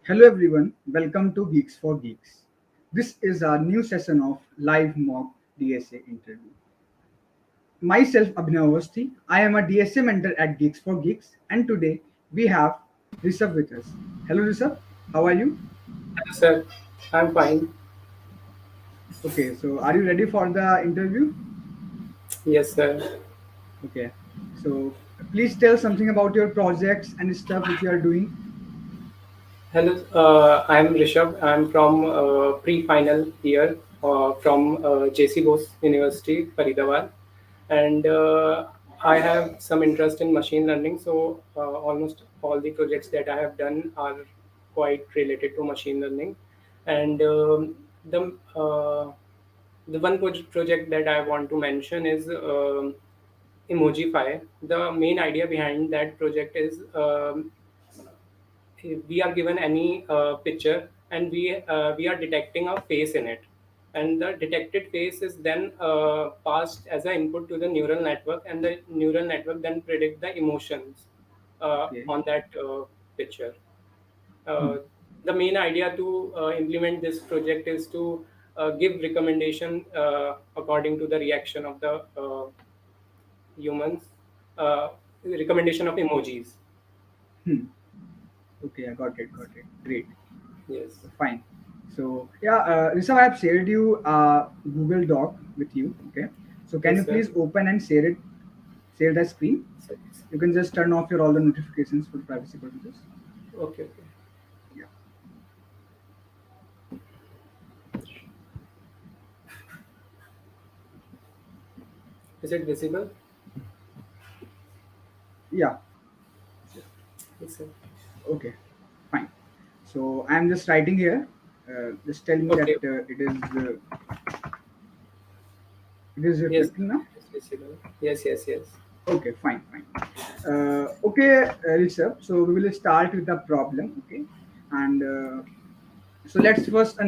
Hello everyone, welcome to Geeks for Geeks. This is our new session of live mock DSA interview. Myself, Abhinav Awasthi, I am a DSA mentor at Geeks for Geeks, and today we have Rishabh with us. Hello Rishabh, how are you? Hello, sir. I'm fine. Okay, so are you ready for the interview? Yes, sir. Okay, so please tell something about your projects and stuff which you are doing. Hello, I'm Rishabh. I'm from pre-final year from JC Bose University, Faridabad, and I have some interest in machine learning. So almost all the projects that I have done are quite related to machine learning, and the one project that I want to mention is Emojify. The main idea behind that project is we are given any picture and we are detecting a face in it, and the detected face is then passed as an input to the neural network, and the neural network then predict the emotions Okay. on that picture. Hmm. uh, the main idea to implement this project is to give recommendation according to the reaction of the humans, uh, recommendation of emojis. Hmm. Okay, I got it, got it. Great. Yes. Fine. So yeah, Rishabh, I have shared you Google Doc with you. Okay. So can you Yes, sir. please open and share the screen? So, You can just turn off your all the notifications for privacy purposes. okay, okay. Yeah. Is it visible? Yeah. Yes, sir. Okay. Fine. So I'm just writing here. Just tell me that Okay. it is Yes, reflecting now. it's visible. Yes, yes, yes. Okay. Fine. Fine. Okay, Rishabh. So we will start with the problem. Okay. And so let's first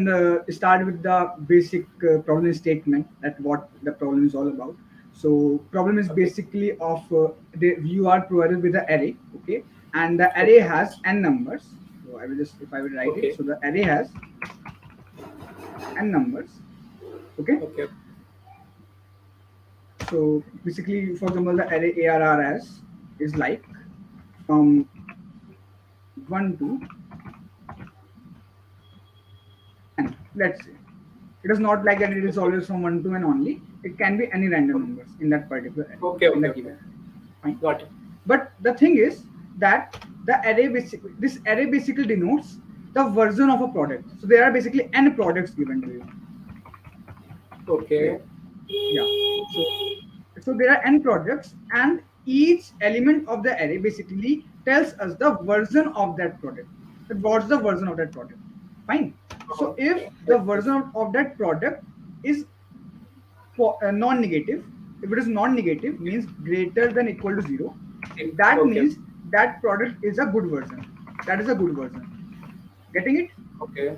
start with the basic problem statement that what the problem is all about. So problem is Okay. basically of you are provided with the array, okay, and the array Okay. has n numbers. So I will just if I will write it. Okay. So the array has n numbers, okay. Okay. So basically, for example, the array ARRS is like from 1 to n. Let's say it is not like that. It is Okay. always from 1 to n only. It can be any random Okay. numbers in that particular array, Okay. in the Okay. Okay. given array. Fine. Got it. But the thing is that this array basically denotes the version of a product. So there are basically n products given to you. Okay. Okay. Yeah. So there are n products, and each element of the array basically tells us the version of that product. That what's the version of that product? Fine. So if the Yes. Yes. version of that product is non-negative, if it is non-negative means greater than equal to 0, that Okay. means that product is a good version. That is a good version. Getting it? Okay.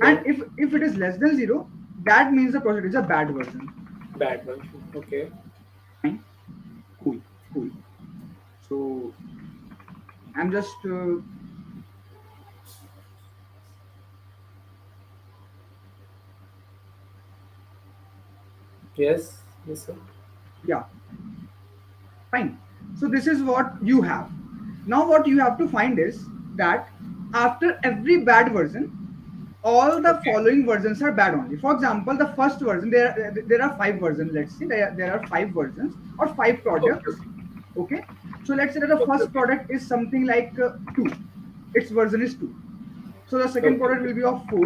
And Okay. if it is less than 0, that means the product is a bad version. Bad one. Okay. Fine. Cool. Cool. So I'm just Yes. Yes, sir. yeah. Fine. So this is what you have. Now what you have to find is that after every bad version, all the Okay. following versions are bad only. For example, the first version, there are five versions. Let's say there are five versions or five Okay. products. Okay. So let's say that the Okay. first Okay. product is something like 2. Its version is 2. So the second Okay. product will be of 4.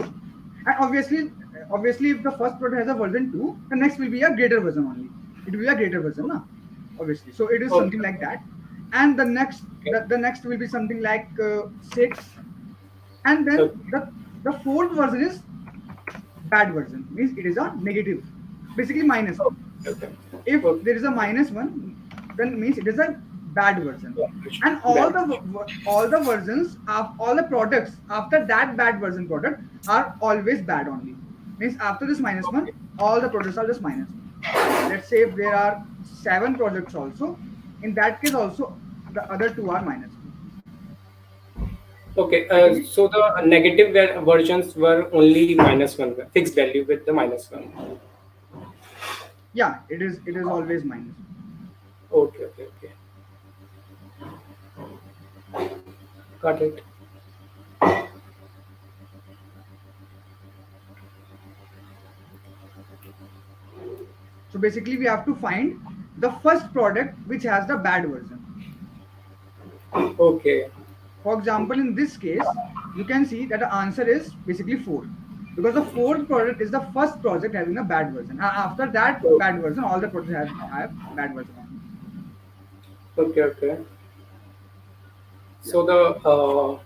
And obviously, if the first product has a version 2, the next will be a greater version only. It will be a greater version, na? Obviously. So it is Okay. something like that. And the next Okay. the next will be something like 6. And then Okay. the fourth version is bad version, means it is a negative, basically minus 1. Okay. If Okay. there is a minus 1, then means it is a bad version. And Bad. all the versions of all the products after that bad version product are always bad only, means after this minus 1, Okay. all the products are just minus 1. Let's say if there are 7 products also, in that case also the other two are minus 1. Okay, I think so the negative versions were only -1, fixed value with the -1. yeah, it is always minus. Okay, okay, okay. Got it. So basically, we have to find the first product which has the bad version. Okay, For example, in this case, you can see that the answer is basically 4, because the fourth product is the first project having a bad version. After that oh, bad version, all the projects have bad version only. okay, okay. Yeah, So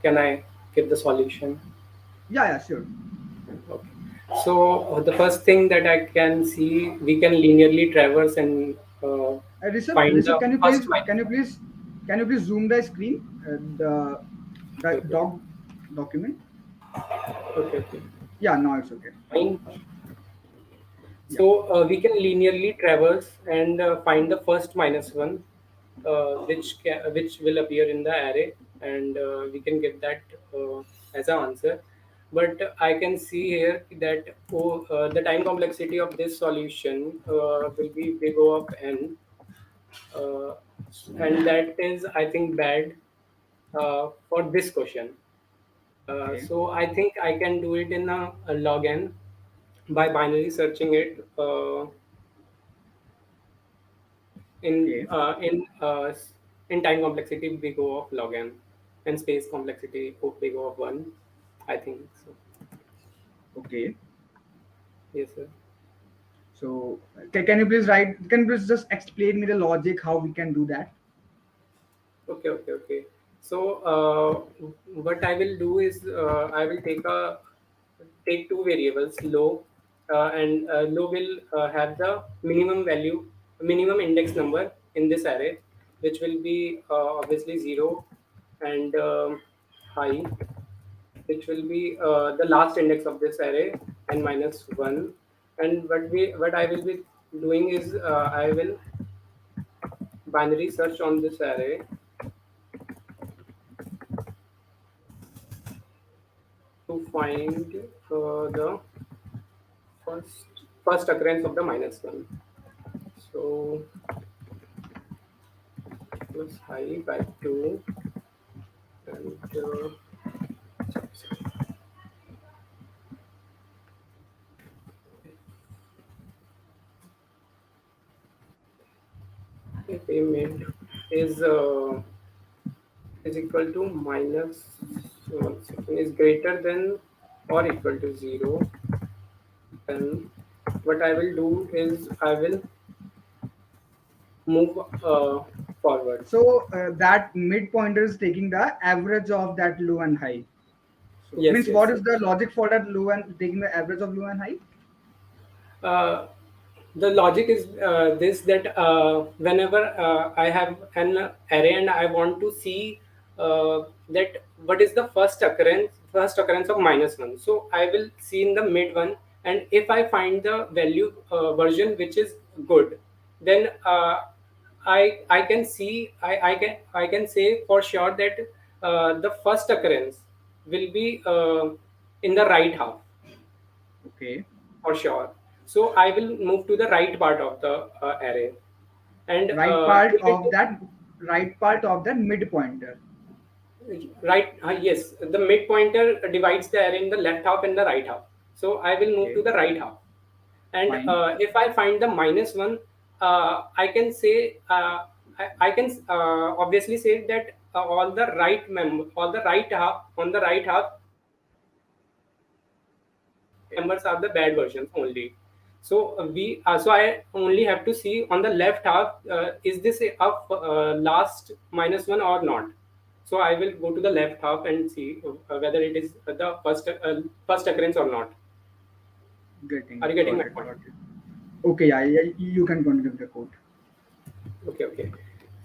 can I give the solution? yeah, yeah, sure. Okay. So the first thing that I can see, we can linearly traverse and find Rishabh, the first can you please zoom the screen, the Okay, okay, document? okay, okay. Yeah, now it's okay. Fine. Yeah, So we can linearly traverse and find the first -1, which will appear in the array, and we can get that as an answer. But I can see here that the time complexity of this solution will be big O of n, uh, and that is, I think, bad for this question. okay, So I think I can do it in a log n by binary searching it. in okay, uh, in uh, s- in time complexity big O of log n, and space complexity of big O of 1. I think so. okay. Yes, sir. So can you please write? Can you please just explain me the logic how we can do that? Okay, okay, okay. So what I will do is I will take two variables, low, and low will have the minimum index number in this array, which will be obviously 0, and high, which will be the last index of this array, and -1. And what I will be doing is I will binary search on this array to find the first first occurrence of the -1. So plus high by 2, and payment is uh, is equal to minus 1 second, is greater than or equal to 0. Then what I will do is I will move forward. So that mid pointer is taking the average of that low and high. So Yes, means yes, what is yes. the logic for that low and taking the average of low and high? Uh, the logic is this, that whenever I have an array and I want to see that what is the first occurrence of -1, so I will see in the mid one, and if I find the value version which is good, then I can see I can say for sure that the first occurrence will be in the right half Okay, for sure. So I will move to the right part of the array, and right part of that, right part of that mid pointer. right, yes, the mid pointer divides the array in the left half and the right half. So I will move to Okay, the right half, and fine. if I find the -1, I can say I can obviously say that all the right half on the right half members are the bad versions only. So so I only have to see on the left half, is this a up last -1 or not. So I will go to the left half and see whether it is the first occurrence or not. Getting Are you it. getting Got my it. point? Got it. Okay, yeah, yeah, you can continue the code. Okay, okay.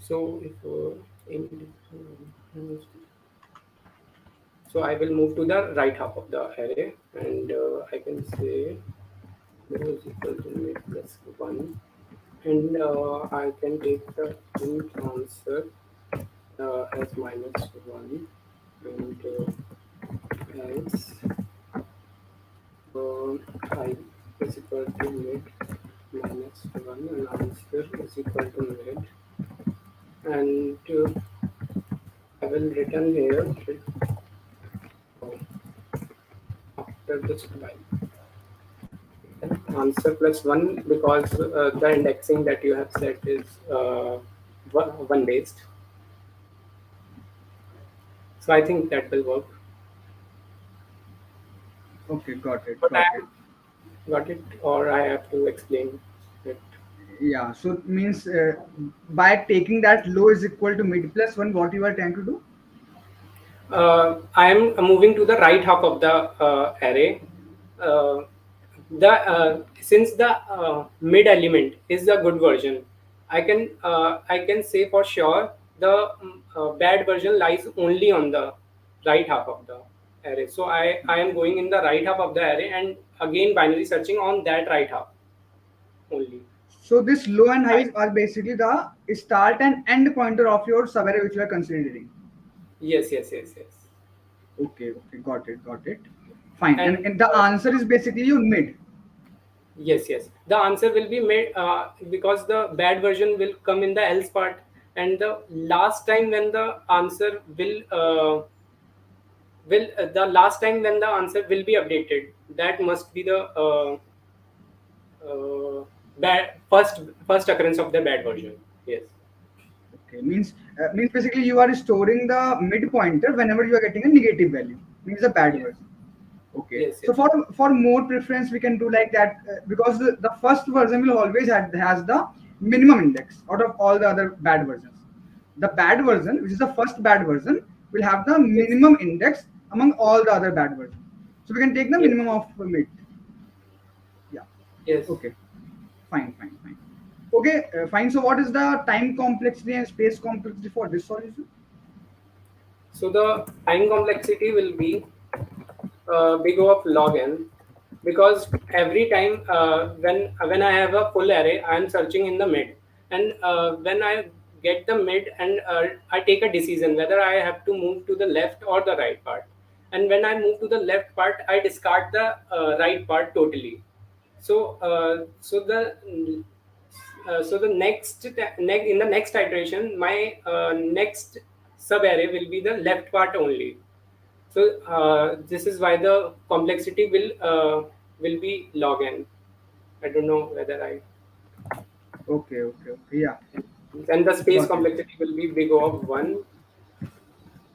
So if so I will move to the right half of the array, and I can say rho is equal to mid plus 1, and I can take the int answer as -1, and else I is equal to mid minus 1 and answer is equal to mid, and I will return here after this while answer plus 1 because the indexing that you have set is one based. So I think that will work. Okay, got it, But I got it. have got it, or I have to explain it. Yeah, so it means by taking that low is equal to mid plus one, what you are trying to do? I am moving to the right half of the array. Uh, the Since the mid element is the good version, I can say for sure the bad version lies only on the right half of the array. So I am going in the right half of the array and again binary searching on that right half only. So this low and I, highs are basically the start and end pointer of your subarray which you are considering. yes, yes, yes, yes. Okay, okay, got it, got it. Fine. And And the answer is basically your mid. yes, yes. The answer will be made because the bad version will come in the else part, and the last time when the answer will the last time when the answer will be updated, that must be the bad first occurrence of the bad version. Yes, Okay, means basically you are storing the mid pointer whenever you are getting a negative value. Means the bad yes, version. Okay, yes, so yes, for more preference we can do like that because the first version will always has the minimum index out of all the other bad versions. The bad yes, version, which is the first bad version, will have the yes, minimum index among all the other bad versions. So we can take the yes, minimum of mid. Yeah. yes. Okay. Fine. Fine. Fine. Okay. Fine. So what is the time complexity and space complexity for this solution? So the time complexity will be big O of log n because every time when I have a full array, I am searching in the mid, and when I get the mid and I take a decision whether I have to move to the left or the right part, and when I move to the left part, I discard the right part totally. So the in the next iteration, my next sub array will be the left part only. So this is why the complexity will be log n. I don't know whether I Okay. Okay. Okay. Yeah. and the space Got it. complexity will be big O of 1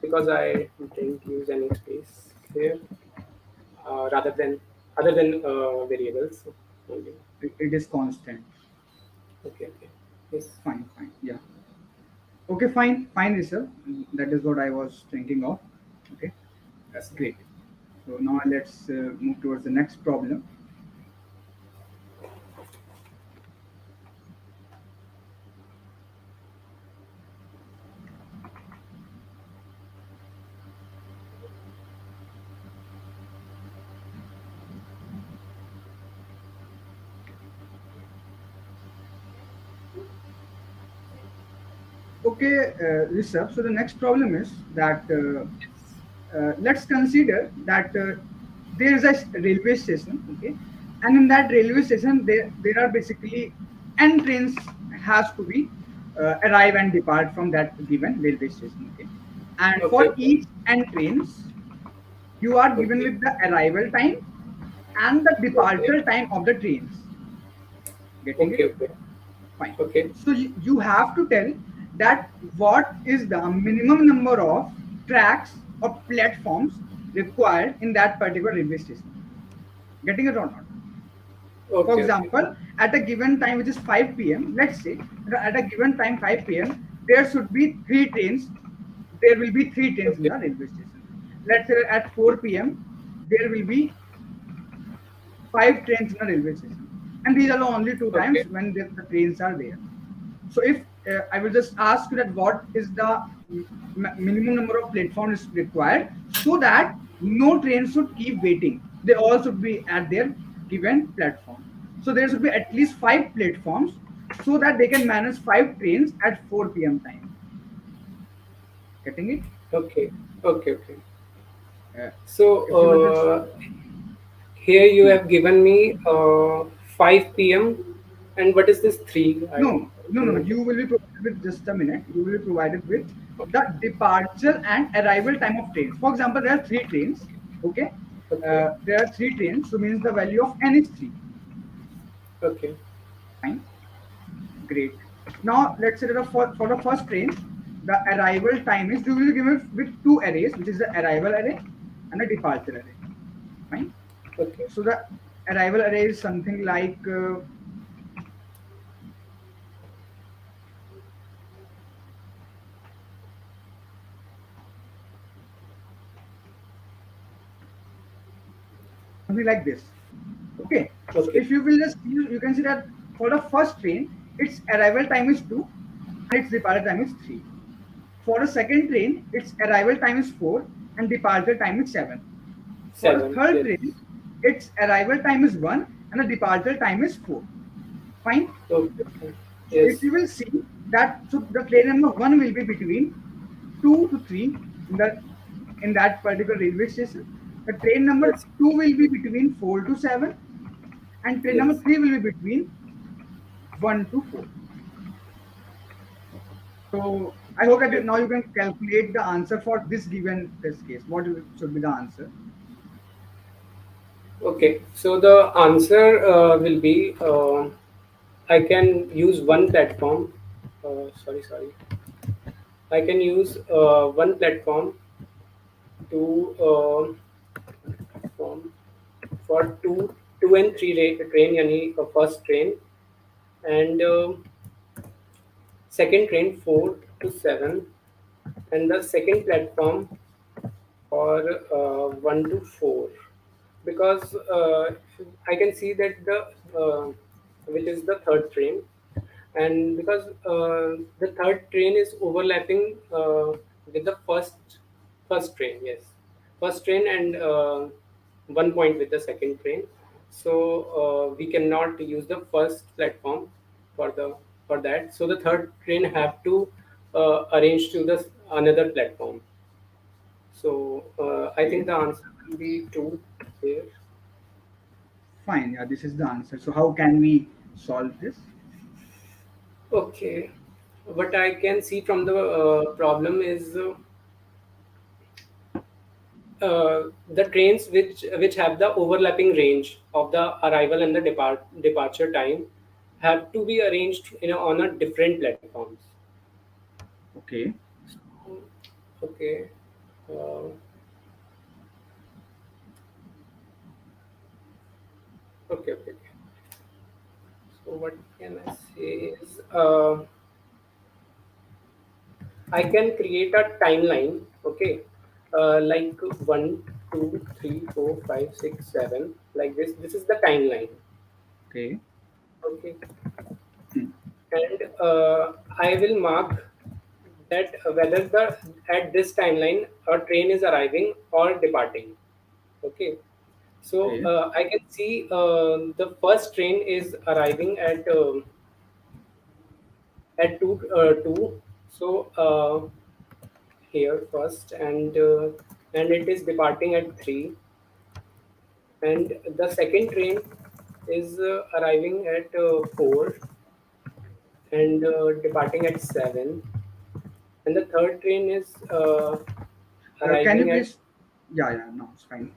because I didn't use any space here rather than other than variables only. It is constant. Okay, okay, yes, Fine. Fine. Yeah. Okay, fine, fine, Rishabh. That is what I was thinking of. Okay, yes. great. So now let's move towards the next problem. Okay, Rishabh. So the next problem is that let's consider that there is a railway station. Okay, and in that railway station there are basically n trains has to be arrive and depart from that given railway station. Okay, and Okay, for okay, each n trains you are given okay, with the arrival time and the okay, departure time of the trains. Getting it? okay, okay, Fine. okay, So you have to tell that what is the minimum number of tracks or platforms required in that particular railway station. Getting it or not? For okay, okay, example, at a given time, which is 5 p.m., let's say that at a given time, 5 p.m., there should be three trains. There will be three trains in okay, the railway station. Let's say at 4 p.m., there will be five trains in a railway station, and these are the only two times okay, when the trains are there. So if I will just ask you that what is the minimum number of platforms required so that no train should keep waiting, they all should be at their given platform. So there should be at least five platforms so that they can manage five trains at 4 p.m. time. Getting it? Okay. Okay. Okay. Uh, So if you will just here you hmm. have given me 5 p.m. and what is this 3? I No. don't You understand. will be provided with just a minute. You will be provided with the departure and arrival time of trains. For example, there are three trains. Okay, Okay. there are three trains. So means the value of n is three. Okay. Fine, great. Now let's say that for the first train, the arrival time is, you will give it with two arrays, which is the arrival array and the departure array. Fine. Okay. So the arrival array is something like something like this. Okay. So Okay. if you will just you can see that for the first train, its arrival time is 2 and its departure time is 3. For the second train, its arrival time is 4 and departure time is 7. For the 7. third Yes. train, its arrival time is 1 and the departure time is 4. Fine. Okay. Okay. So if Yes. you will see that, so the train number 1 will be between 2 to 3 in that particular railway station. The train number Yes. 2 will be between 4 to 7 and train number Yes. 3 will be between 1 to 4. So I hope that Okay. now you can calculate the answer for this given test case. What should be the answer? Okay. So the answer will be I can use one platform. Sorry. I can use one platform to form for two and three train, yani first train and second train 4 to 7, and the second platform for 1 to 4, because I can see that the which is the third train, and because the third train is overlapping with the first train, yes, first train, and 1 point with the second train, so we cannot use the first platform for the for that, so the third train have to arrange to the another platform, so I think Okay, the answer will be 2 here. fine. Yeah, this is the answer. So how can we solve this? Okay, what I can see from the problem is the trains which have the overlapping range of the arrival and the departure time have to be arranged on a different platforms. Okay, Okay. Uh, okay. So what can I say is I can create a timeline. Okay. Like 1, 2, 3, 4, 5, 6, 7. Like this. This is the timeline. okay, Okay. hmm, And I will mark that whether the at this timeline a train is arriving or departing. Okay. So okay, I can see the first train is arriving at two. So here first, and it is departing at 3, and the second train is arriving at 4 and departing at 7, and the third train is can you arriving at please? Yeah, no, it's fine.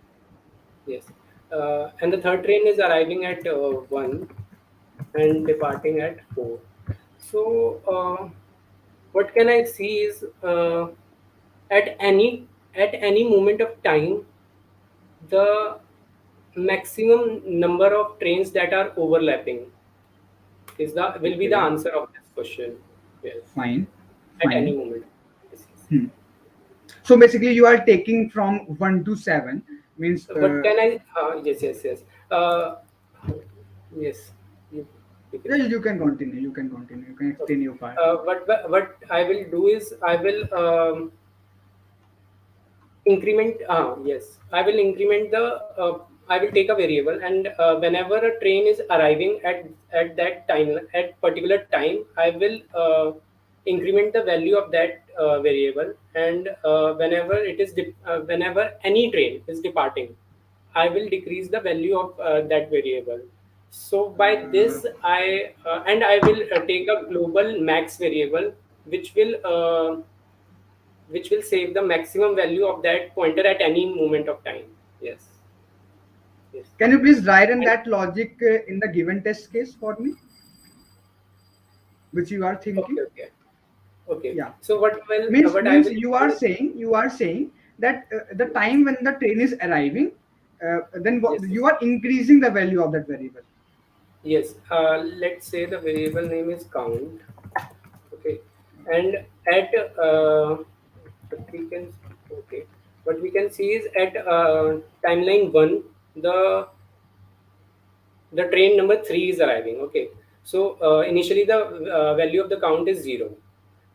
yes, and the third train is arriving at 1 and departing at 4. So what can I see is at any moment of time, the maximum number of trains that are overlapping is the will be the Okay, answer of this question. Yes, fine, at any fine. moment. Yes. Hmm. So basically, you are taking from 1 to 7 means What can I? Yes. Yes, you, you can yeah, say. you can continue. You can continue. You can Okay. explain your part. What I will do is I will increment. Yes, I will increment the. I will take a variable, and whenever a train is arriving at that time, at particular time, I will increment the value of that variable, and whenever any train is departing, I will decrease the value of that variable. So by Uh, this, I will take a global max variable, which will uh, which will save the maximum value of that pointer at any moment of time. Yes, yes. can you please write in And that logic in the given test case for me, which you are okay, thinking? okay, okay. Yeah. So Means what I means will do? you are saying that the time when the train is arriving, then Yes, yes. you are increasing the value of that variable. Yes, let's say the variable name is count. Okay, and at what we can okay, what we can see is at timeline one, the the train number three is arriving. Okay, so initially the value of the count is zero.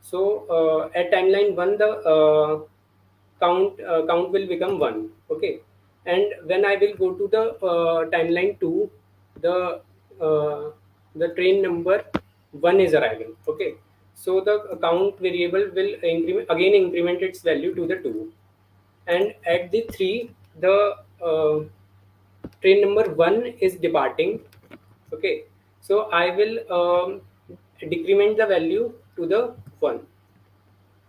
So at timeline one, the count will become one. Okay, and when I will go to the timeline two, the uh, the train number one is arriving. Okay, so the count variable will increment its value to the two, and at the three, the uh, train number one is departing. Okay, so I will decrement the value to the one,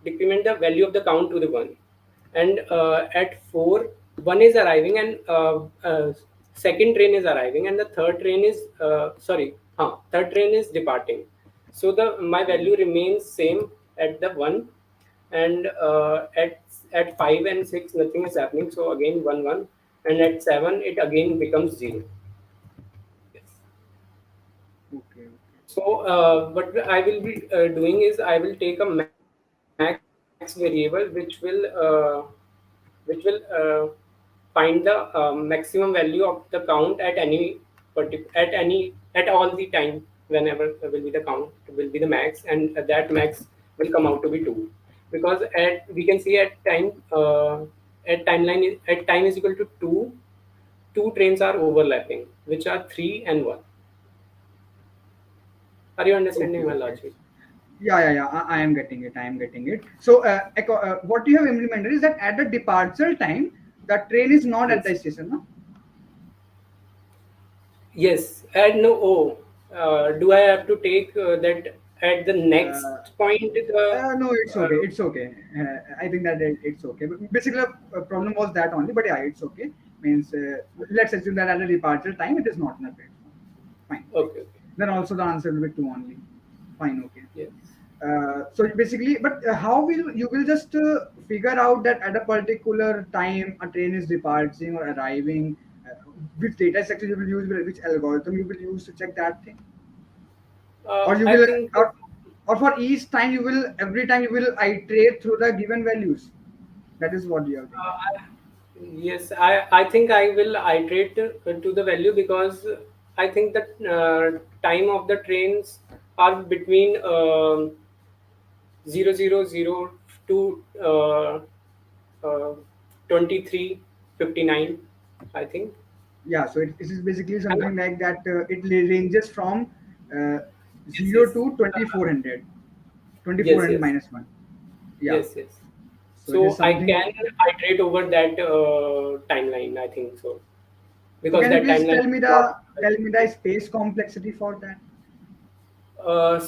decrement the value of the count to the one, and at four, one is arriving, and second train is arriving, and the third train is third train is departing. So the my Okay. value remains same at the one, and at five and six nothing is happening. So again one one, and at seven it again becomes zero. Yes. Okay. Okay. So what I will be doing is I will take a max variable which will find the maximum value of the count at at all the time whenever will be the count will be the max, and that max will come out to be two, because at we can see at time at time is equal to two, two trains are overlapping, which are three and one. Are you Okay. understanding my Okay. logic? Yeah. I am getting it. I am getting it. So, what you have implemented is that at the departure time, the train is not at Yes. the station, no? Yes, and no. Oh, do I have to take that at the next Uh, point? no, it's Uh, okay. It's okay. I think that it's okay. But basically, the problem was that only. But yeah, it's okay. Means let's assume that at the departure time, it is not in the platform. Fine. okay, okay. Then also the answer will be two only. Fine. Okay. Yes. So basically, but how will you will just figure out that at a particular time a train is departing or arriving? Which data structure you will use, which algorithm you will use to check that thing, or you I will, think or for each time you will every time you will iterate through the given values. That is what you are thinking. uh, yes. I think I will iterate to the value, because I think that time of the trains are between 000 to 23:59. I think. Yeah, so it is basically है ना? something like that. It ranges from uh, Yes, 0 yes. to 2400, Yes, 2400 yes. minus 1. Yeah, Yes, yes. so it is So I something. can iterate over that timeline, I think so, So because can you that please timeline is not. tell me the space complexity for that?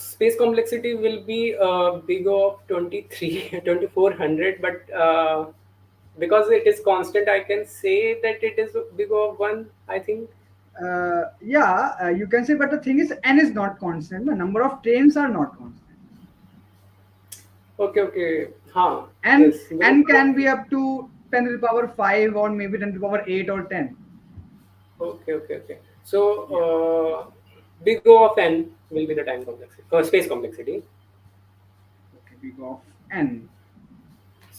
Space complexity will be big of 23, 2400, but because it is constant, I can say that it is big of one, I think. Yeah, you can say, but the thing is, n is not constant. The number of trains are not constant. Okay, okay. Huh. And Yes. The n number of. can be up to 10 to the power 5 or maybe 10 to the power 8 or 10. Okay, okay, okay. So, Yeah. big O of n will be the time complexity, space complexity. Okay, we go of n.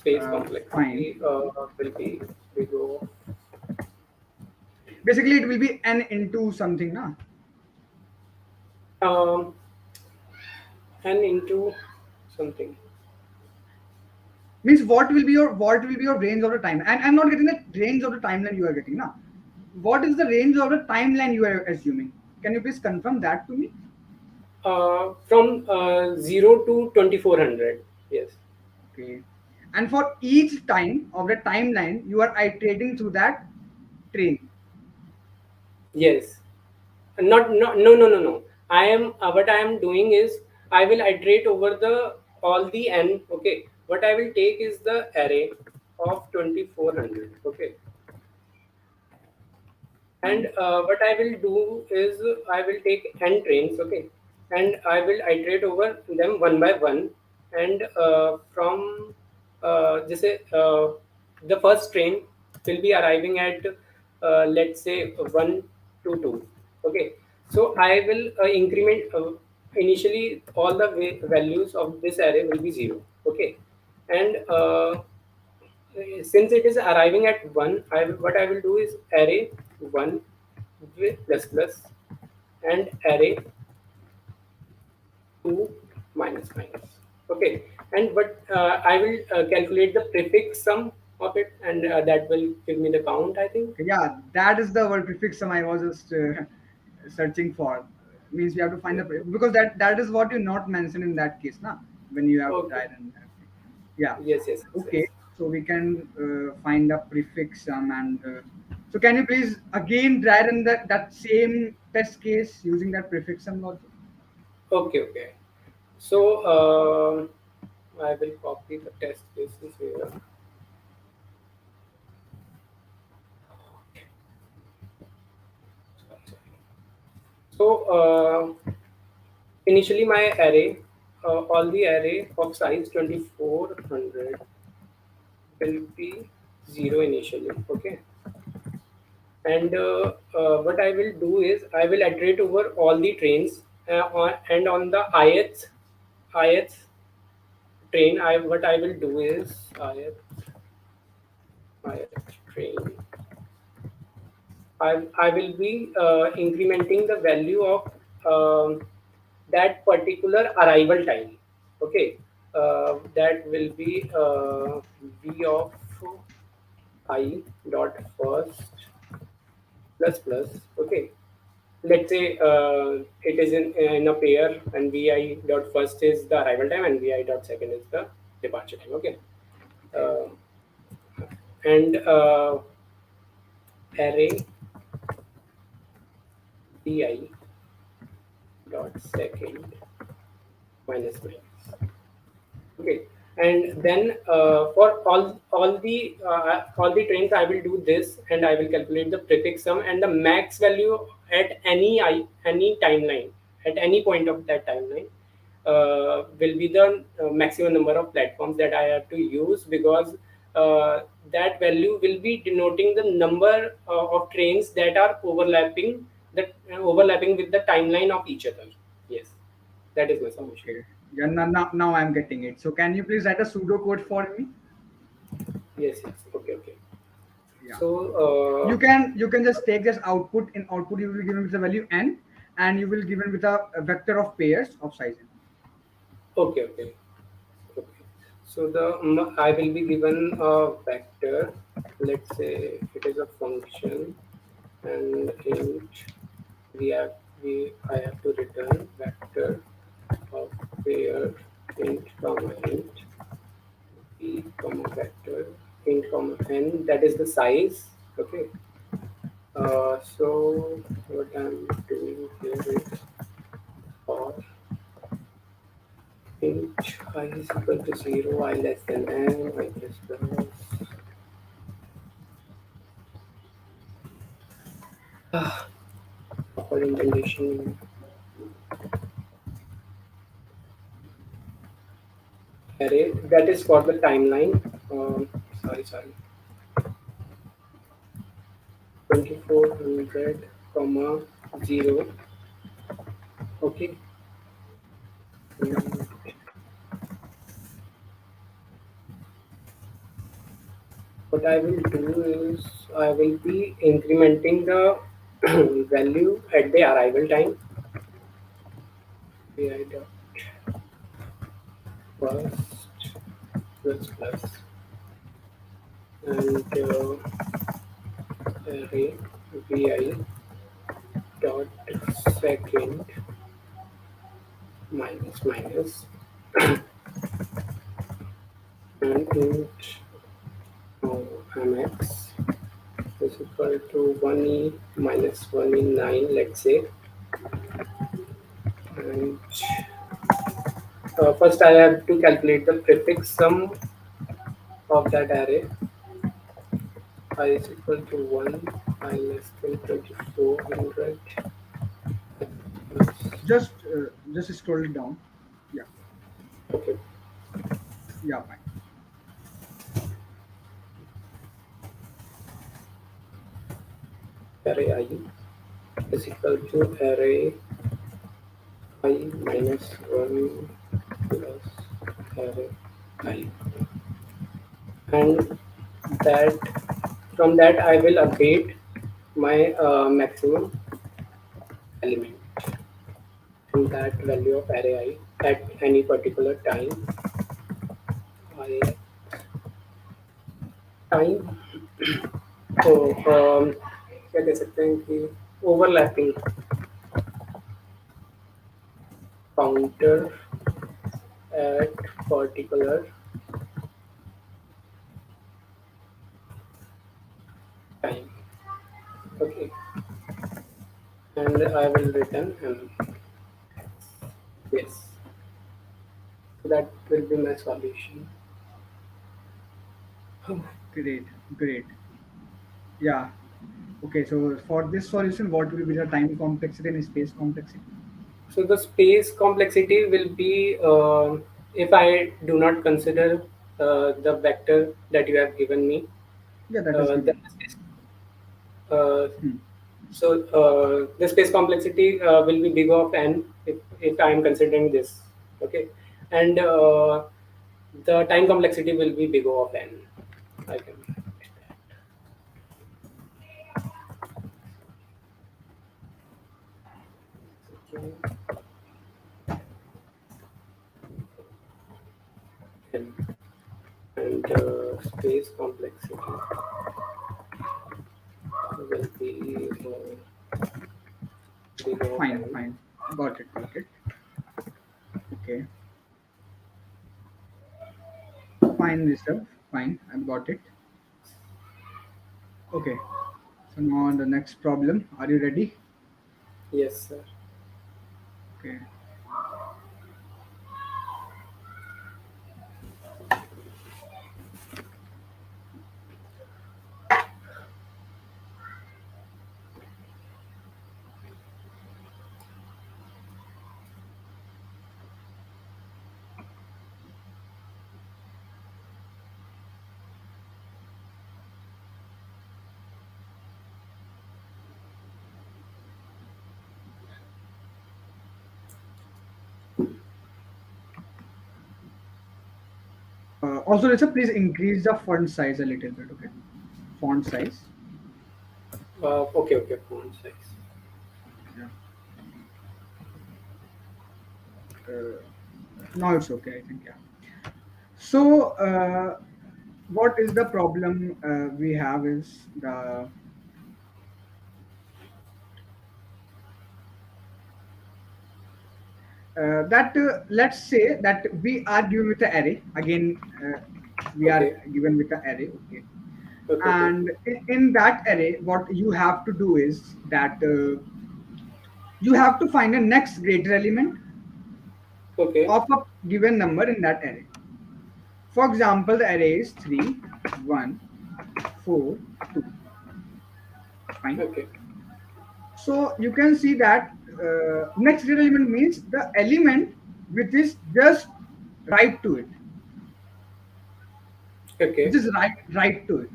Space Fine. complexity will be big O. Basically, it will be n into something, na? Um, n into something. Means what will be your range of the time? And I'm not getting the range of the timeline you are getting, na? What is the range of the timeline you are assuming? Can you please confirm that to me? From 0 to 2400. Yes. Okay. And for each time of the timeline, you are iterating through that train. Yes. Not no no no no. I am what I am doing is I will iterate over the all the n. Okay. What I will take is the array of 2400. Okay. And what I will do is I will take n trains, okay, and I will iterate over them one by one. And from just say the first train will be arriving at let's say 1 to 2. Okay, so I will increment initially all the values of this array will be 0. Okay, and since it is arriving at 1, what I will do is array 1 with plus plus and array 2 minus minus. Okay, and what I will calculate the prefix sum of it, and that will give me the count, I think. Okay, yeah, that is the word prefix sum I was just searching for. Means we have to find the because that is what you not mentioned in that case, na? When you have Okay. tried and everything. Yeah. Yes, yes, yes, Okay. yes. So we can find a prefix sum and so can you please again try run that same test case using that prefix sum logic? Okay, okay. So I will copy the test cases here. So initially my array, all the array of size 2400 will be 0 initially. Okay, and what I will do is I will iterate over all the trains and on the ith train, I what I will do is ith train, I will be incrementing the value of that particular arrival time. Okay, that will be v of I dot first plus plus. Okay, let's say it is in a pair, and vi dot first is the arrival time and vi dot second is the departure time. Okay, Okay. uh, and array vi dot second minus minus. Okay, and then for all the trains, I will do this, and I will calculate the prefix sum and the max value at any timeline, at any point of that timeline, will be the maximum number of platforms that I have to use, because that value will be denoting the number of trains that are overlapping with the timeline of each other. Yes, that is my solution. Okay. Yeah, now I'm getting it. So can you please write a pseudo code for me? Yes, yes. Okay, okay. Yeah. So, You can just take this output. In output, you will be given with the value n, and you will given with a vector of pairs of size n. okay, okay, okay. So I will be given a vector. Let's say it is a function, and int we have we I have to return vector of pair int comma int p comma vector int comma n. That is the size. Okay. So what I'm doing here is for int I is equal to 0, I less than n, I plus plus. Ah, for indentation array, that is for the timeline. Sorry, 2400 comma 0. Okay. And what I will do is I will be incrementing the value at the arrival time. Vi dot first plus plus and array vi dot second minus minus and int mx is equal to 1e minus 1e9, let's say. And first I have to calculate the prefix sum of that array. I is equal to 1, I less than 2400. Just scroll it down. Yeah, Okay, yeah, fine. array I is equal to array I minus 1 plus array I. And that from that I will update my maximum element in that value of array I at any particular I time तो क्या कह सकते हैं कि overlapping counter at particular time. Okay, and I will return yes. So that will be my solution. Great, great. Yeah. Okay, so for this solution, what will be the time complexity and space complexity? So the space complexity will be if I do not consider the vector that you have given me. Yeah, that is Then given. uh, Hmm. the space complexity will be big of n if I am considering this. Okay, and the time complexity will be big of n. I can write that. N. And space complexity will be big of Fine, n. fine. Got it, got it. Okay, fine, Rishabh. Fine, I've got it. Okay, so now on the next problem. Are you ready? Yes, sir. Okay. Also, Rishabh, please increase the font size a little bit. Okay, font size. Okay, okay, font size. Yeah. Uh, Now it's okay, I think. Yeah. So, what is the problem we have is that let's say that we are given with the array again. We are Okay, given with the array. Okay, okay, okay, and in that array, what you have to do is that you have to find a next greater element okay, of a given number in that array. For example, the array is 3, 1, 4, 2. Fine. okay, So you can see that next greater element means the element which is just right to it, which okay, is right to it.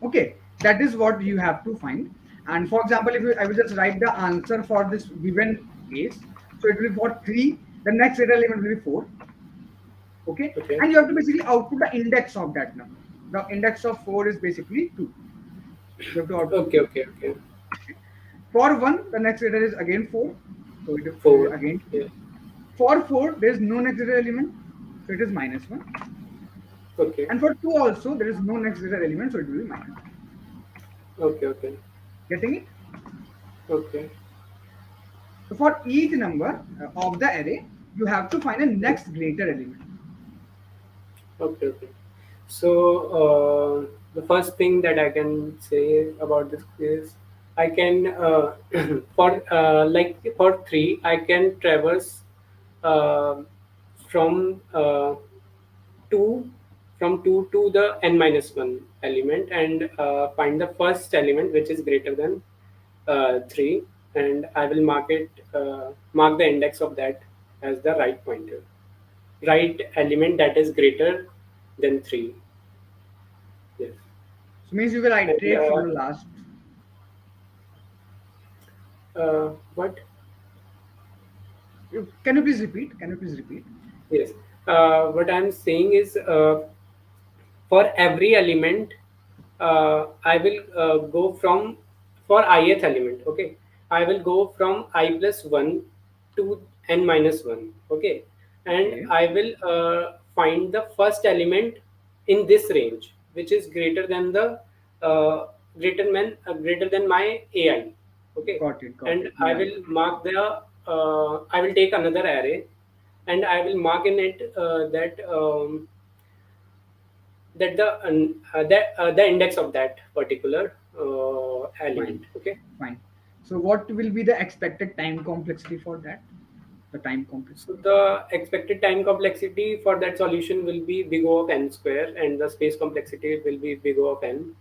Okay, that is what you have to find. And for example, if I will just write the answer for this given case, so it will be for 3, the next greater element will be 4. Okay, okay, and you have to basically output the index of that number. The index of 4 is basically 2. You have to output okay, 2. okay, okay. For 1, the next letter is again 4. So it will be Four. again 2. Yeah. For 4, there is no next letter element. So it is minus 1. Okay, And for 2 also, there is no next letter element. So it will be minus 1. okay, okay, Getting it? okay, So for each number of the array, you have to find a next greater element. Okay, okay. So the first thing that I can say about this is I can for like for three I can traverse uh, from two two to the n minus one element and find the first element which is greater than three, and I will mark the index of that as the right pointer, right element that is greater than three. Yes. So means you will And iterate from the last. what? Can you please repeat? Can you please repeat? Yes. What I'm saying is for every element, I will go from for ith element. Okay, I will go from I plus one to n minus one. Okay, and Okay. I will find the first element in this range, which is uh, greater than my ai. Okay, Got it. Got and it. Yeah. I will take another array, and I will mark in it that the index of that particular Fine. element. Okay, Fine. So what will be the expected time complexity for that? The time so complexity. the expected time complexity for that solution will be big O of n square, and the space complexity will be big O of n.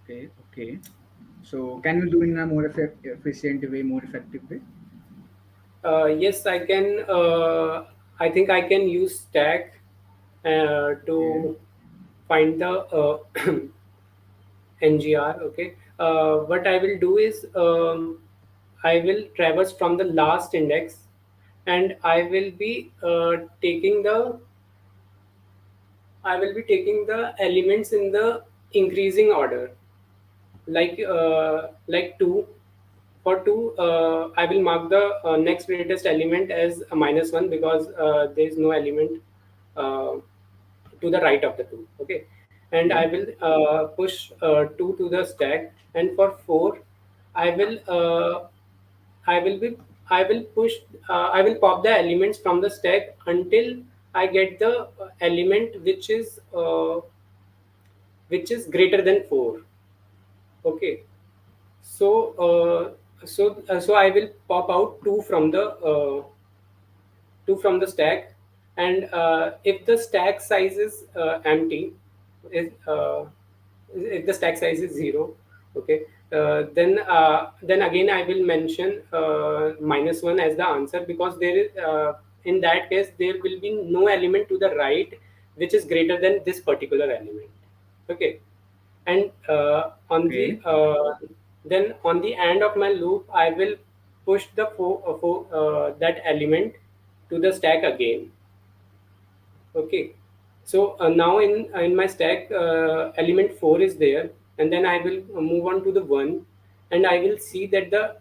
Okay. Okay. So can you do in a more efficient way, more effective way? Yes, I can. I think I can use stack Okay. to find the ngr. Okay, what I will do is I will traverse from the last index, and I will be taking the elements in the increasing order, like two. For two, I will mark the next greatest element as a minus one, because there is no element uh, to the right of the two. Okay, and I Okay. will push two to the stack, and for four, I will I will be I will push I will pop the elements from the stack until I get the element which is greater than four. Okay, so so I will pop out two from the stack, and if the stack size is empty, if, uh, if the stack size is zero. Okay, then again I will mention minus one as the answer, because there is in that case there will be no element to the right which is greater than this particular element. Okay, and Okay. then on the end of my loop I will push that element to the stack again. Okay, so now in my stack, element four is there, and then I will move on to the one, and I will see that the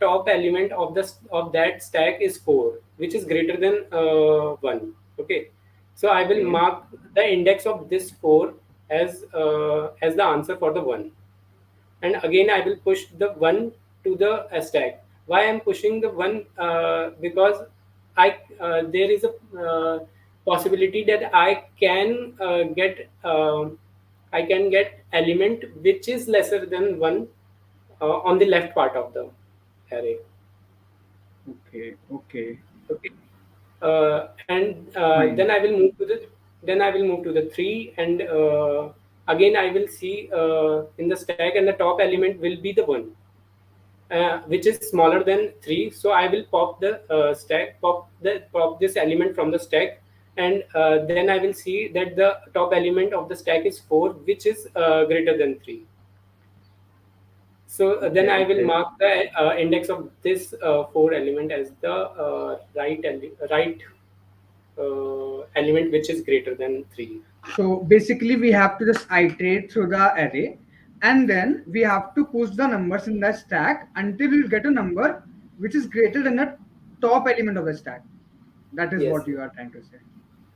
top element of that stack is four, which is greater than one. Okay, so I will Okay. mark the index of this four as the answer for the one, and again I will push the one to the stack. Why I'm pushing the one? Because I there is a possibility that I can get element which is lesser than one on the left part of the array. Okay. Okay. Okay, and Fine. then I will move to the three, and again I will see in the stack, and the top element will be the one, which is smaller than three. So I will pop this element from the stack, and then I will see that the top element of the stack is four, which is greater than three. So then Okay. I will Okay. mark the index of this four element as the right element which is greater than three. So basically, we have to just iterate through the array, and then we have to push the numbers in the stack until we get a number which is greater than the top element of the stack. That is Yes, what you are trying to say.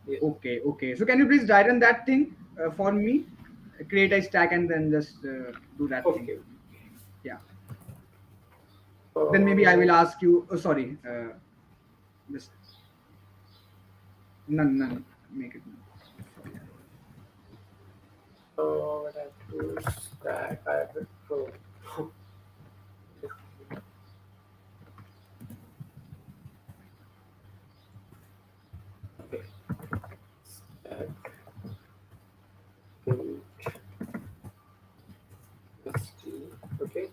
yes. Okay. Okay. So can you please write on that thing for me? Create a stack and then just do that thing. Okay. Yeah. Then maybe I Uh, will ask you. Oh, sorry. Just none. Make it none. So what I have to do is that I have to oh, okay. Stack int st. Okay.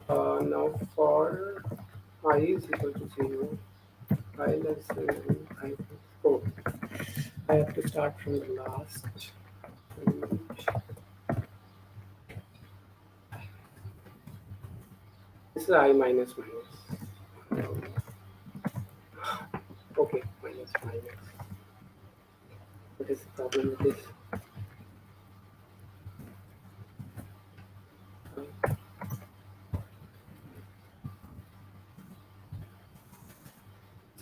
Now for I is equal to 0, I less than I. Oh, I have to start from the last. This is I minus minus. Okay, minus minus. What is the problem with this?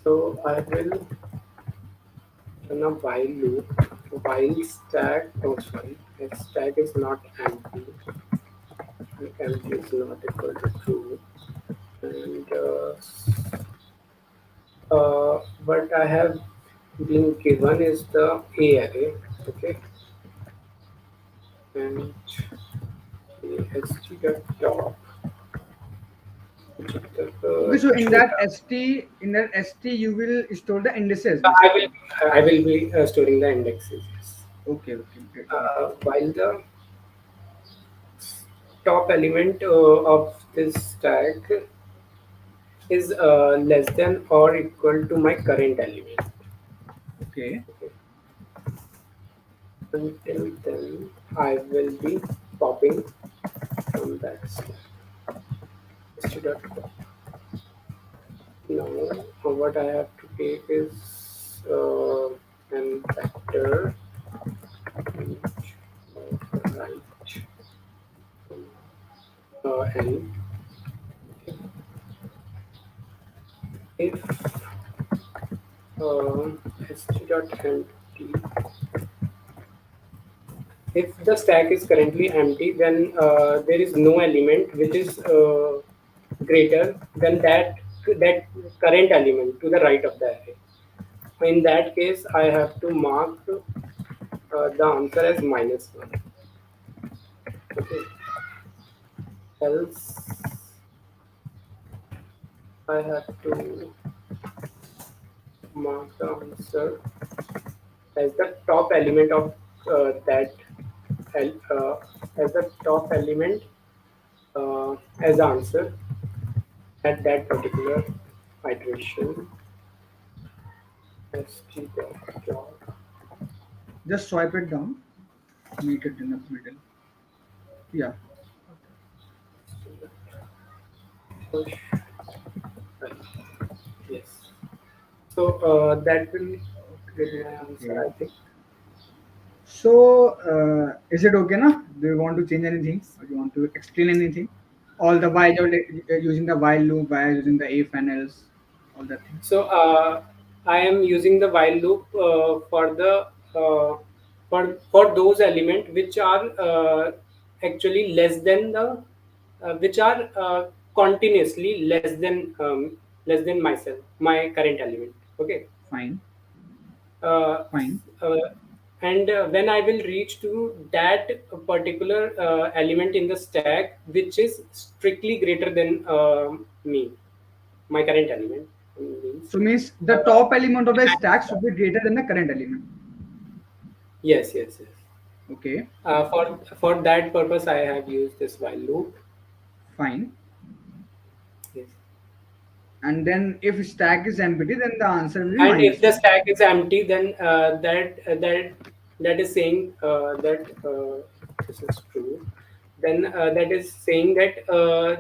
So I will run a while loop. While stack, oh sorry, if stack is not empty, and empty is not equal to true, and what I have been given is the A array, okay, and st.top, Okay, so in true. that st you will store the indices I basically. will I will be storing the indexes. Yes. Okay, got it. While the top element of this stack is less than or equal to my current element. Okay, Okay. Until then, I will be popping from that stack. History.com. Now, what I have to take is an vector and right n. If history.empty, if the stack is currently empty, then there is no element which is greater than that current element to the right of the array. In that case, I have to mark the answer as -1. Okay. Else, I have to mark the answer as the top element of that as the top element as the answer at that particular iteration. st.job. just swipe it down, make it in the middle. Yeah. Push. Right. Yes. So that will give my answer, Okay. I think. So, is it okay now? Do you want to change anything, or do you want to explain anything? All the while you're using the while loop, while using the if and else, all that thing. So I am using the while loop for the uh, for those elements which are actually less than the which are continuously less than myself, my current element. Okay. Fine, uh, fine. uh, and when I will reach to that particular element in the stack which is strictly greater than me, my current element means. So means the Uh, top element of the stack should be greater than the current element. yes, yes, yes. Okay, For that purpose, I have used this while loop. fine. Yes. And then if stack is empty, then the answer will be And if the -1. stack is empty, then that is saying that this is true. Then that is saying that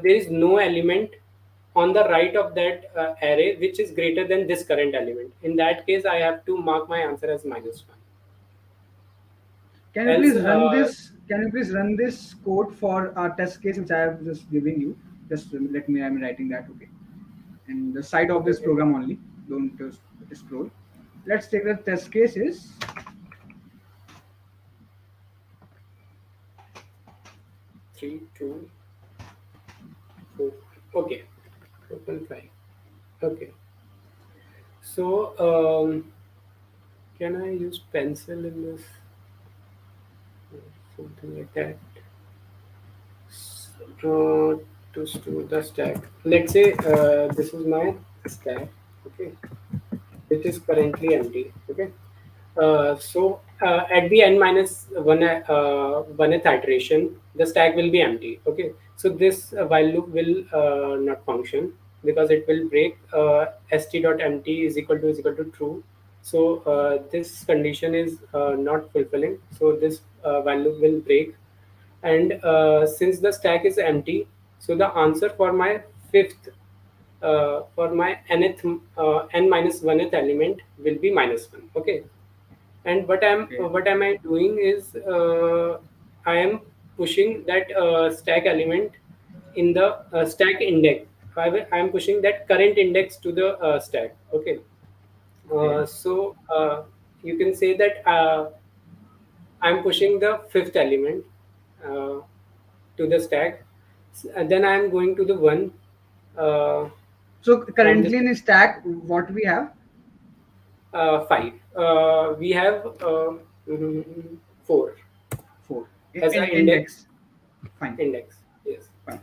there is no element on the right of that array which is greater than this current element. In that case, I have to mark my answer as -1. Can you Else, please run this? Can you please run this code for our test case, which I have just given you? Just let me. I'm writing that. Okay. And the side of this okay, program only. Don't scroll. Let's take the test case is 3, 2, 4. Okay, 4.5. Okay. So, can I use pencil in this? Something like that. So, to store the stack. Let's say this is my stack, okay, which is currently empty. Okay. So at the n minus one iteration, the stack will be empty. Okay. So this while loop will not function because it will break st dot empty is equal to true. So this condition is not fulfilling. So this while loop will break, and since the stack is empty, so the answer for my fifth for my nth n minus one element will be minus one. Okay. And Okay. what am I doing is I am pushing that stack element in the stack index. I am pushing that current index to the stack. Okay. Okay. So you can say that I'm pushing the fifth element uh, to the stack. And then I am going to the one uh, So from the currently in stack, what we have? five. We have mm, four Four. as an index. Index. Fine. Index, yes. Fine.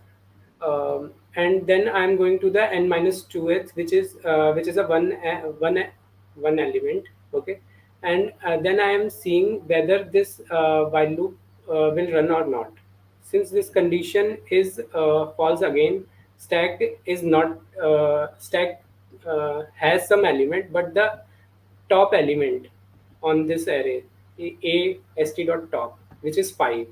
And then I'm going to the n minus 2th, which is a one element. Okay. And then I am seeing whether this while loop will run or not. Since this condition is false again, stack is not stack has some element, but the top element on this array, a st dot top, which is 5.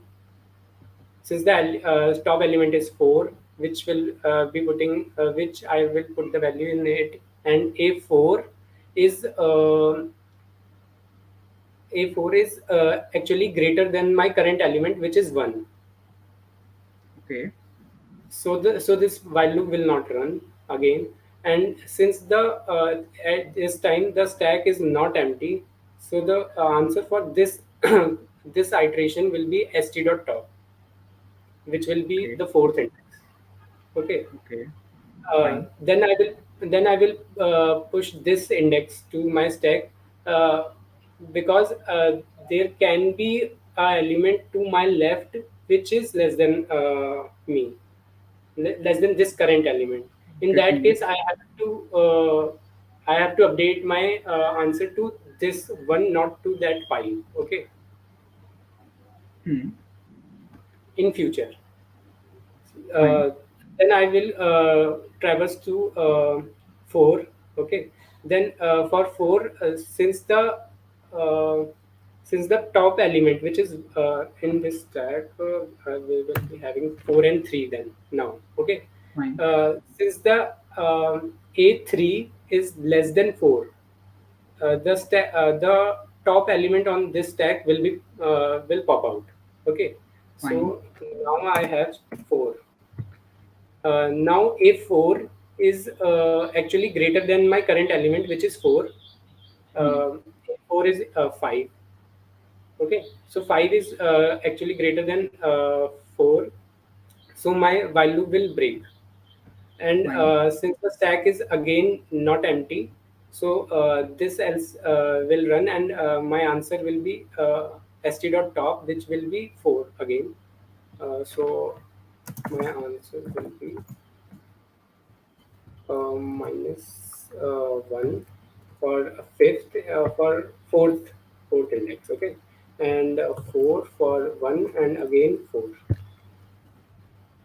Since the top element is 4, which will be putting which I will put the value in it, and a4 is actually greater than my current element, which is 1. Okay. So this while loop will not run again. And since the at this time the stack is not empty, so the answer for this this iteration will be st dot top, which will be Okay. the fourth index. Okay. Okay. uh, Fine. then I will push this index to my stack, uh, because there can be a element to my left which is less than me, less than this current element. In Okay. that case, I have to update my answer to this one, not to that five. Okay, Hmm. in future. Fine. uh, then I will traverse to 4. Okay. Then for 4, uh, since the top element, which is in this stack, we will be having 4 and 3 then now. Okay. Fine. Since the A3 is less than 4, the top element on this stack will pop out. Okay. Fine. So now I have 4. Now A4 is actually greater than my current element, which is 4. Hmm. A4 is 5. Okay, so 5 is actually greater than 4. So my while loop will break. And Fine. since the stack is again not empty, so this else will run, and my answer will be st dot top, which will be 4 again. So my answer will be minus 1 for a fifth, for fourth index. Okay. And 4 for 1, and again 4,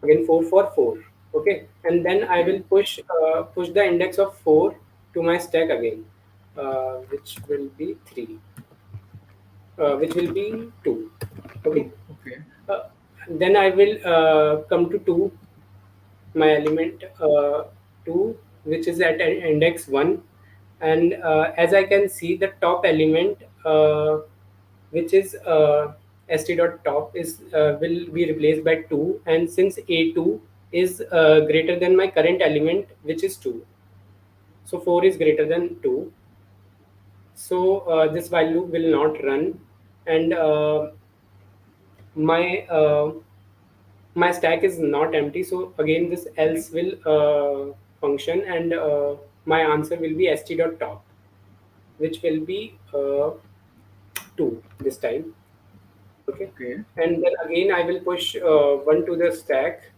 again 4 for 4. Okay. And then I Okay. will push the index of 4 to my stack again, which will be 3, which will be 2. Okay. Two. Okay. uh, then I will come to 2, my element 2, which is at index 1. And as I can see, the top element, which is st dot top, is will be replaced by 2. And since a2 is greater than my current element, which is 2, so 4 is greater than 2. So this while loop will not run. And my my stack is not empty, so again this else will function, and my answer will be st dot top. which will be 2 this time. Okay, Okay. and then again I will push 1 to the stack.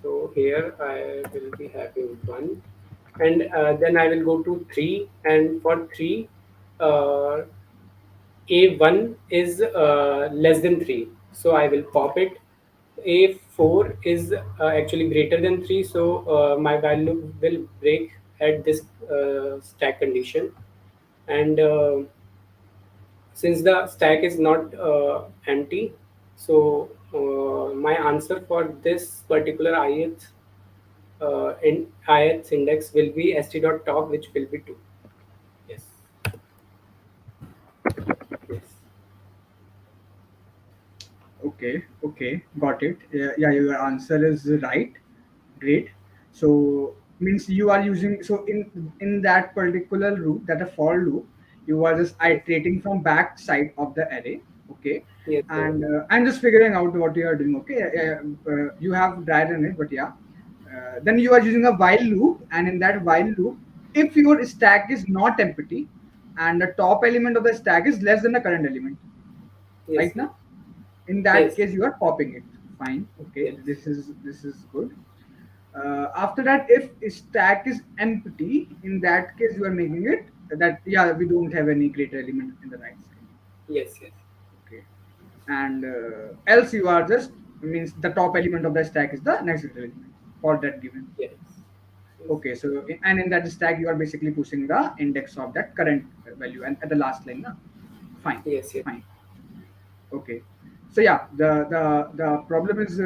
So here I will be having 1, and then I will go to 3, and for 3, uh, A1 is less than 3, so I will pop it. A4 is actually greater than 3, so my value will break at this stack condition. And since the stack is not empty, so my answer for this particular ith index will be st dot top, which will be 2. Yes, yes, Okay, okay, got it. Yeah, your answer is right. Great. So means you are using, so in that particular loop, that a for loop, you are just yes, iterating from back side of the array. Okay, yes, yes, and I'm just figuring out what you are doing. Okay, you have died in it, but yeah. Then you are using a while loop, and in that while loop, if your stack is not empty, and the top element of the stack is less than the current element, yes, right now, in that yes, case you are popping it. Fine, okay, yes, this is good. After that, if stack is empty, in that case you are making it that, yeah, we don't have any greater element in the right side. yes, yes, Okay, and else you are just, means the top element of the stack is the next greater element for that given. yes, yes, Okay, so and in that stack you are basically pushing the index of that current value and at the last line, na? Fine, yes, yes. fine. Okay. So yeah, the problem is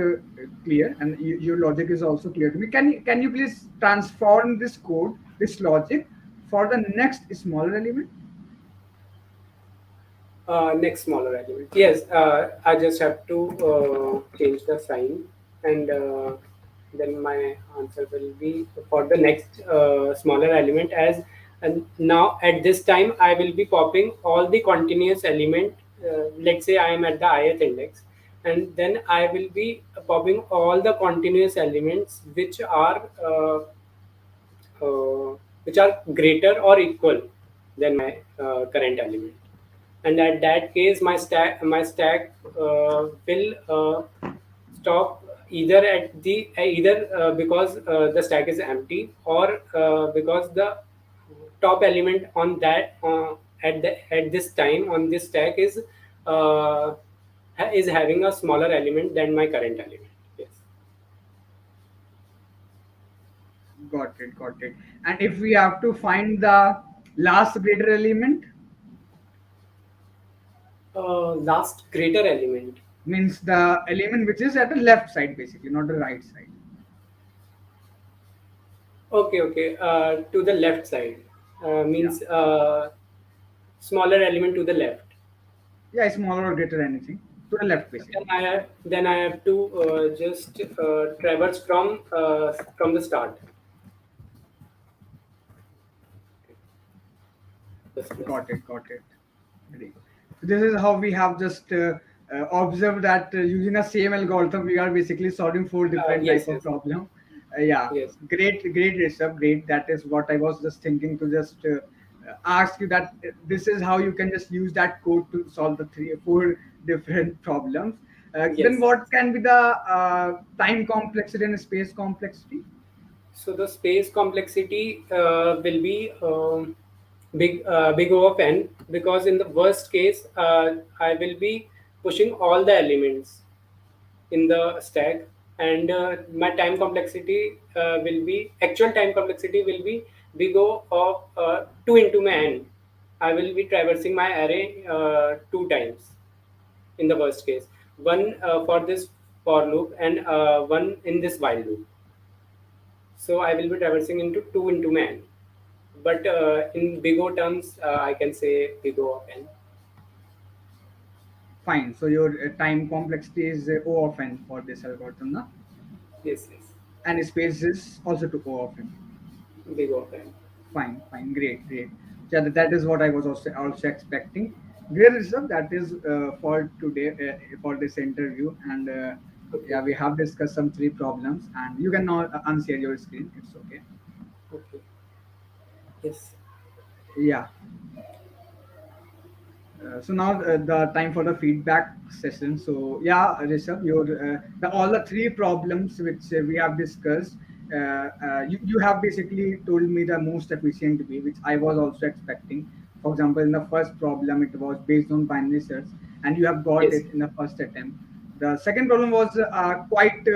clear, and your logic is also clear to me. Can you please transform this code, this logic, for the next smaller element? Next smaller element. Yes, I just have to change the sign, and then my answer will be for the next smaller element. As and now at this time, I will be popping all the continuous element. Let's say I am at the ith index, and then I will be popping all the continuous elements uh, which are greater or equal than my current element. And at that case my stack will stop either at the either because the stack is empty, or because the top element on that at this time on this stack uh, is having a smaller element than my current element. Yes. Got it, got it. And if we have to find the last greater element, Last greater element. means the element which is at the left side, basically, not the right side. Okay, okay. To the left side Yeah, means smaller element to the left. yeah, smaller or greater anything to the left, Then basically. I have to just traverse from the start. Plus plus. Got it, got it. Great. So this is how we have just observed that using the same algorithm, we are basically solving four different type Yes, of yes, problem. Yeah, yes, great, great, Rishabh, great. That is what I was just thinking to just ask you that this is how you can just use that code to solve the three, four different problems. Then yes. what can be the time complexity and space complexity? So the space complexity will be big O of n, because in the worst case I will be pushing all the elements in the stack, and my time complexity will be actual time complexity will be big O of 2 into my n. I will be traversing my array 2 times in the worst case, one for this for loop, and one in this while loop. So I will be traversing into 2 into my n. But in big O terms, I can say big O of n. Fine. So your time complexity is O of n for this algorithm, na? Yes, yes, And space is also to O of n. big O of n. Fine, fine, great, great. Yeah, that is what I was also expecting. Great result. That is for today, for this interview, and Okay, yeah, we have discussed some three problems, and you can now unshare your screen. It's okay. okay, yes. Yeah. So now the time for the feedback session. So yeah, Rishabh, all the three problems which we have discussed, you have basically told me the most efficient way, which I was also expecting. For example, in the first problem, it was based on binary search, and you have got Yes. it in the first attempt. The second problem was quite.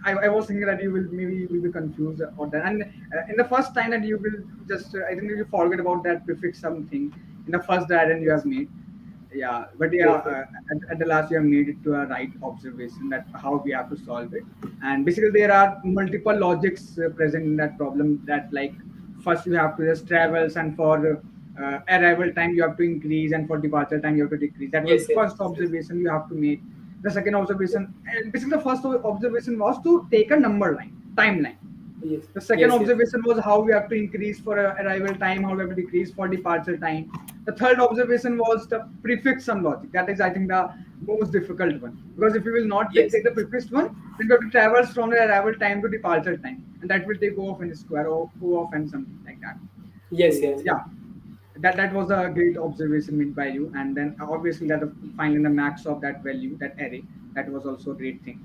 I was thinking that you will maybe you will be confused or that, and in the first time that you will just I think you forget about that prefix something in the first diagram you have Yes. made. Yeah, but yeah, Yes. Yes. at the last you have made it to a right observation that how we have to solve it. And basically there are multiple logics present in that problem, that like first you have to just travels, and for arrival time you have to increase, and for departure time you have to decrease. That was Yes. the Yes. first observation you have to make. The second observation, and basically the first observation was to take a number line timeline. Yes. The second Yes. Yes. observation was how we have to increase for arrival time, how we have to decrease for departure time. The third observation was the prefix sum logic. That is, I think, the most difficult one. Because if you will not Yes. take the prefixed one, then you have to traverse from the arrival time to departure time. And that will take O of n square or O of n something like that. Yes. So, Yes. Yes. yeah, that was a great observation made by you. And then obviously, that finding the max of that value, that array, that was also a great thing.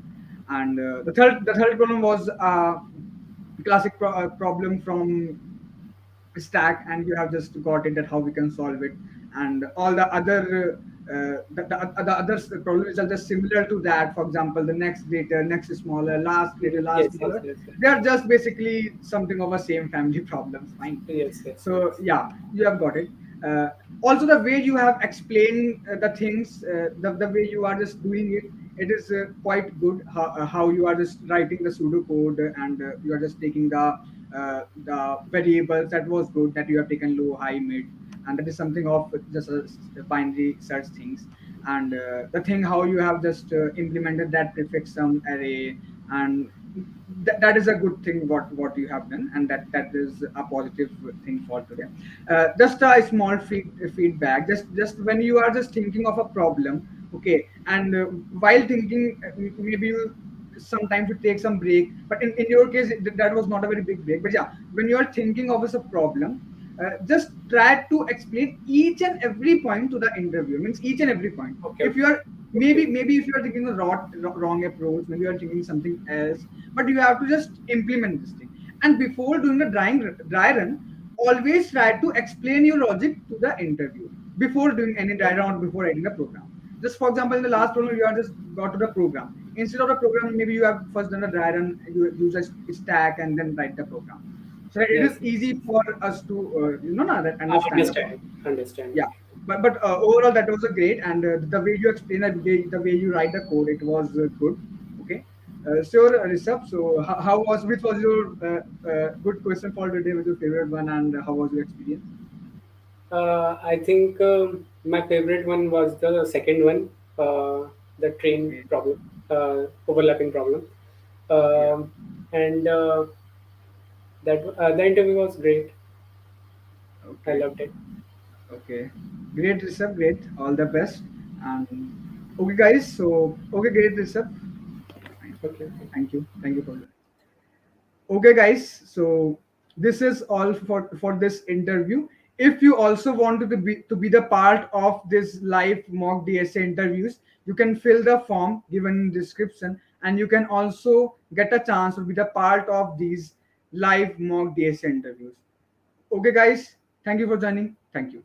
And the third problem was classic problem from stack, and you have just got it that how we can solve it. And all the other the other problems are just similar to that. For example, the next greater, next smaller, last greater, last Yes. Yes. smaller, Yes. they are just basically something of a same family problems, fine. Yes. Yes. So yeah, you have got it. Also, the way you have explained the things, the way you are just doing it, it is quite good. How you are just writing the pseudo code, and you are just taking the variables. That was good. That you have taken low, high, mid, and that is something of just a binary search things. And the thing how you have just implemented that prefix sum array, and that is a good thing what you have done, and that is a positive thing for today. Just a small feedback, just when you are just thinking of a problem, okay, and while thinking, maybe you sometimes you take some break, but in your case that was not a very big break. But yeah, when you are thinking of as a problem, just try to explain each and every point to the interviewer, means each and every point. Okay. If you Okay. are maybe if you are taking a wrong approach, maybe you are thinking something else, but you have to just implement this thing. And before doing the dry run, always try to explain your logic to the interviewer before doing any dry Okay. run or before writing the program. Just for example, in the last program, you are just got to the program. Instead of the program, maybe you have first done a dry run, you use a stack and then write the program. So that it is Yes. easy for us to understand the Understand. problem. Understand. Yeah, but overall that was a great, and the way you explain it, the way you write the code, it was good. Okay, sure, Rishabh. So how was which was your good question for today? Was your favorite one, and how was your experience? I think my favorite one was the second one, the train Okay, problem, overlapping problem, yeah, um, and that the interview was great. I okay, loved it. okay, great, Rishabh. Great, all the best. And okay, guys. So okay, great, Rishabh. Fine. Okay. Okay. Thank you for that. Okay, guys. So this is all for this interview. If you also want to be the part of this live mock DSA interviews, you can fill the form given in description, and you can also get a chance to be the part of these live mock DSA interviews. Okay, guys. Thank you for joining. Thank you.